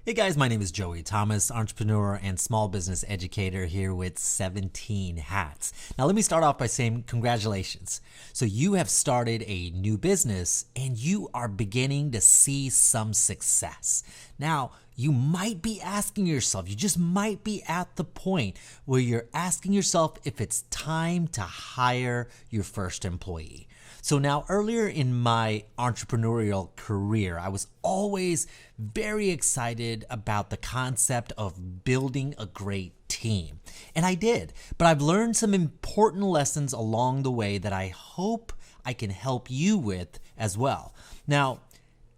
Hey guys, my name is Joey Thomas, entrepreneur and small business educator here with 17 Hats. Now let me start off by saying congratulations. So you have started a new business and you are beginning to see some success. Now, you might be asking yourself, you just might be at the point where you're asking yourself if it's time to hire your first employee. So now earlier in my entrepreneurial career, I was always very excited about the concept of building a great team. And I did, but I've learned some important lessons along the way that I hope I can help you with as well. Now,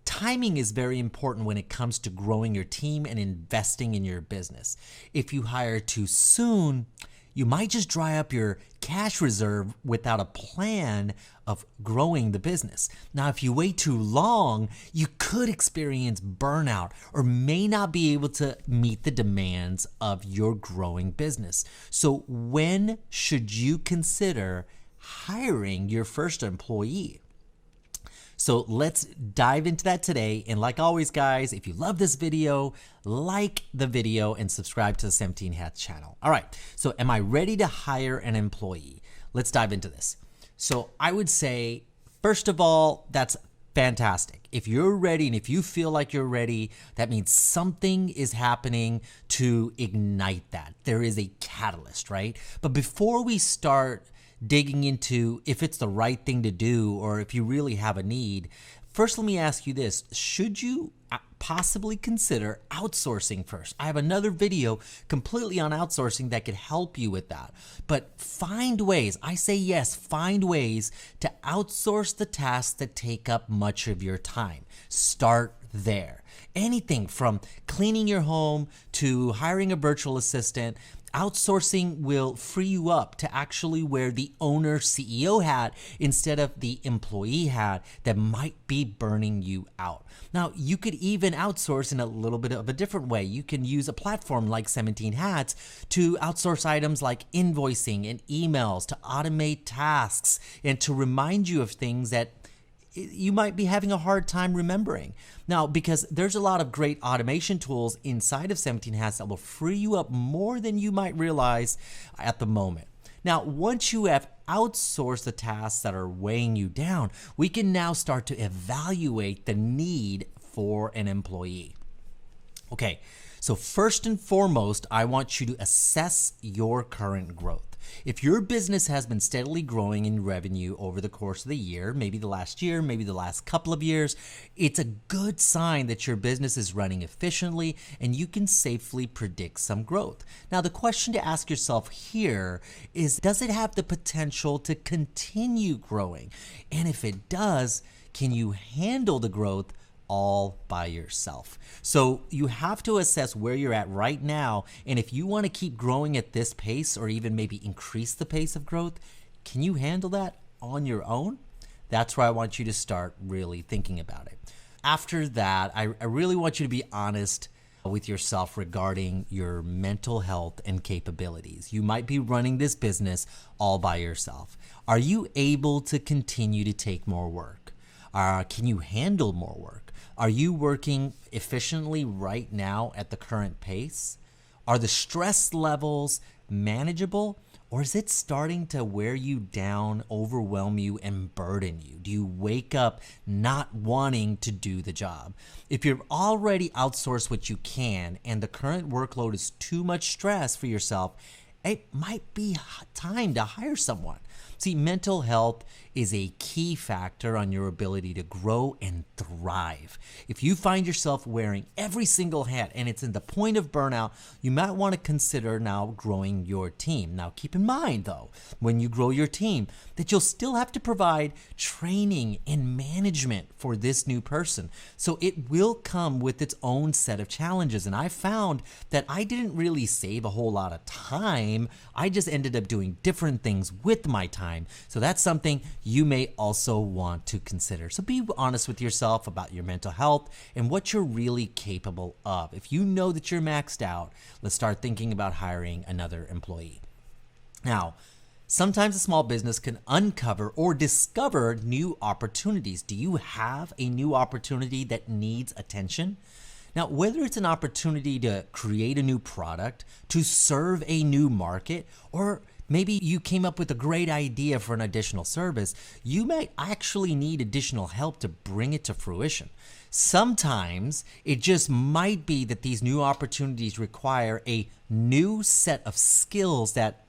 timing is very important when it comes to growing your team and investing in your business. If you hire too soon, you might just dry up your cash reserve without a plan of growing the business. Now, if you wait too long, you could experience burnout or may not be able to meet the demands of your growing business. So when should you consider hiring your first employee? So let's dive into that today. And like always, guys, if you love this video, like the video and subscribe to the 17 Hats channel. All right, so am I ready to hire an employee? Let's dive into this. So I would say, first of all, that's fantastic. If you're ready and if you feel like you're ready, that means something is happening to ignite that. There is a catalyst, right? But before we start digging into if it's the right thing to do or if you really have a need, first let me ask you this. Should you possibly consider outsourcing first? I have another video completely on outsourcing that could help you with that. But find ways, I say yes, find ways to outsource the tasks that take up much of your time. Start there. Anything from cleaning your home to hiring a virtual assistant. Outsourcing will free you up to actually wear the owner CEO hat instead of the employee hat that might be burning you out. Now, you could even outsource in a little bit of a different way. You can use a platform like 17 Hats to outsource items like invoicing and emails, to automate tasks, and to remind you of things that you might be having a hard time remembering. Now, because there's a lot of great automation tools inside of 17 Hats that will free you up more than you might realize at the moment. Now, once you have outsourced the tasks that are weighing you down, we can now start to evaluate the need for an employee. Okay, so first and foremost, I want you to assess your current growth. If your business has been steadily growing in revenue over the course of the year, maybe the last year, maybe the last couple of years, it's a good sign that your business is running efficiently and you can safely predict some growth. Now, the question to ask yourself here is, does it have the potential to continue growing? And if it does, can you handle the growth all by yourself? So you have to assess where you're at right now, and if you want to keep growing at this pace or even maybe increase the pace of growth, can you handle that on your own? That's where I want you to start really thinking about it. After that, I really want you to be honest with yourself regarding your mental health and capabilities. You might be running this business all by yourself. Are you able to continue to take more work? Can you handle more work? Are you working efficiently right now at the current pace? Are the stress levels manageable, or is it starting to wear you down, overwhelm you, and burden you? Do you wake up not wanting to do the job? If you've already outsourced what you can and the current workload is too much stress for yourself, it might be time to hire someone. See, mental health is a key factor on your ability to grow and thrive. If you find yourself wearing every single hat and it's in the point of burnout, you might want to consider now growing your team. Now, keep in mind, though, when you grow your team, that you'll still have to provide training and management for this new person. So it will come with its own set of challenges. And I found that I didn't really save a whole lot of time. I just ended up doing different things with my time. So that's something you may also want to consider. So be honest with yourself about your mental health and what you're really capable of. If you know that you're maxed out, let's start thinking about hiring another employee. Now, sometimes a small business can uncover or discover new opportunities. Do you have a new opportunity that needs attention? Now, whether it's an opportunity to create a new product, to serve a new market, or maybe you came up with a great idea for an additional service, you may actually need additional help to bring it to fruition. Sometimes it just might be that these new opportunities require a new set of skills that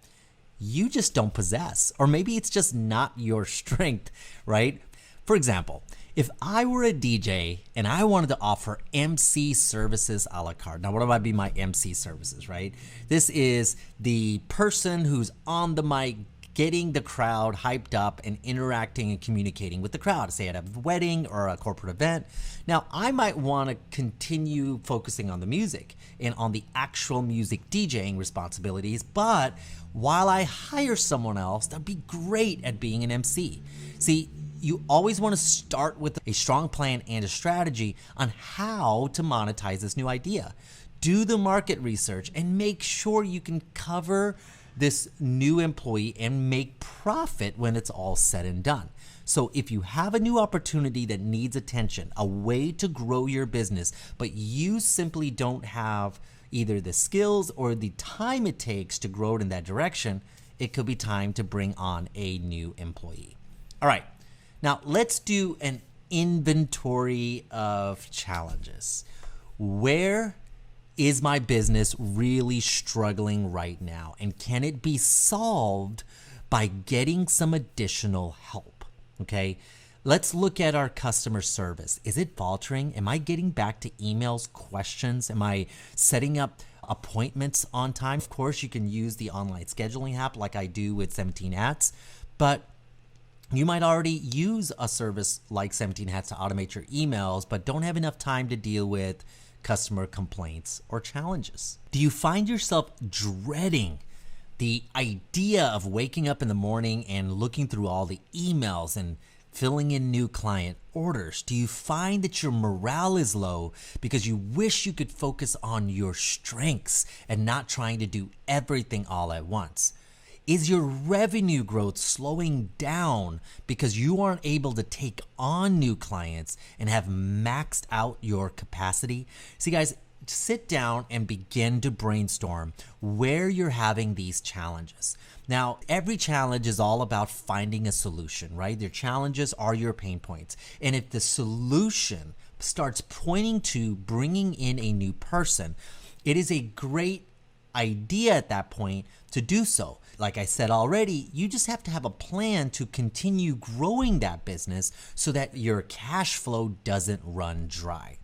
you just don't possess, or maybe it's just not your strength, right? For example, if I were a DJ and I wanted to offer MC services a la carte, now what might be my MC services, right? This is the person who's on the mic getting the crowd hyped up and interacting and communicating with the crowd, say at a wedding or a corporate event. Now, I might want to continue focusing on the music and on the actual music DJing responsibilities, but while I hire someone else that'd be great at being an MC. See, you always want to start with a strong plan and a strategy on how to monetize this new idea. Do the market research and make sure you can cover this new employee and make profit when it's all said and done. So if you have a new opportunity that needs attention, a way to grow your business, but you simply don't have either the skills or the time it takes to grow it in that direction, it could be time to bring on a new employee. All right, now let's do an inventory of challenges. Where is my business really struggling right now? And can it be solved by getting some additional help? Okay, let's look at our customer service. Is it faltering? Am I getting back to emails, questions? Am I setting up appointments on time? Of course, you can use the online scheduling app like I do with 17 Hats, but you might already use a service like 17 Hats to automate your emails, but don't have enough time to deal with customer complaints or challenges. Do you find yourself dreading the idea of waking up in the morning and looking through all the emails and filling in new client orders? Do you find that your morale is low because you wish you could focus on your strengths and not trying to do everything all at once? Is your revenue growth slowing down because you aren't able to take on new clients and have maxed out your capacity? See, guys, sit down and begin to brainstorm where you're having these challenges. Now, every challenge is all about finding a solution, right? Your challenges are your pain points. And if the solution starts pointing to bringing in a new person, it is a great idea at that point to do so. Like I said already, you just have to have a plan to continue growing that business so that your cash flow doesn't run dry.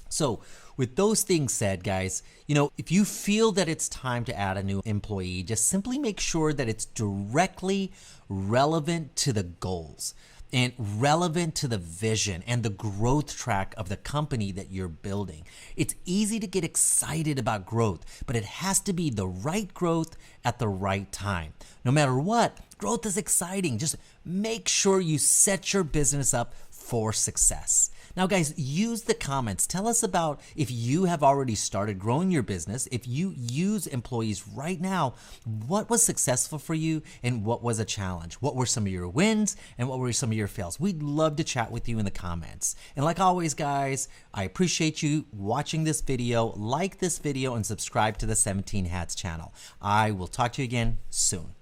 So with those things said, guys, if you feel that it's time to add a new employee, just simply make sure that it's directly relevant to the goals and relevant to the vision and the growth track of the company that you're building. It's easy to get excited about growth, but it has to be the right growth at the right time. No matter what, growth is exciting. Just make sure you set your business up for success. Now, guys, use the comments. Tell us about if you have already started growing your business, if you use employees right now, what was successful for you and what was a challenge? What were some of your wins and what were some of your fails? We'd love to chat with you in the comments. And like always, guys, I appreciate you watching this video. Like this video and subscribe to the 17 Hats channel. I will talk to you again soon.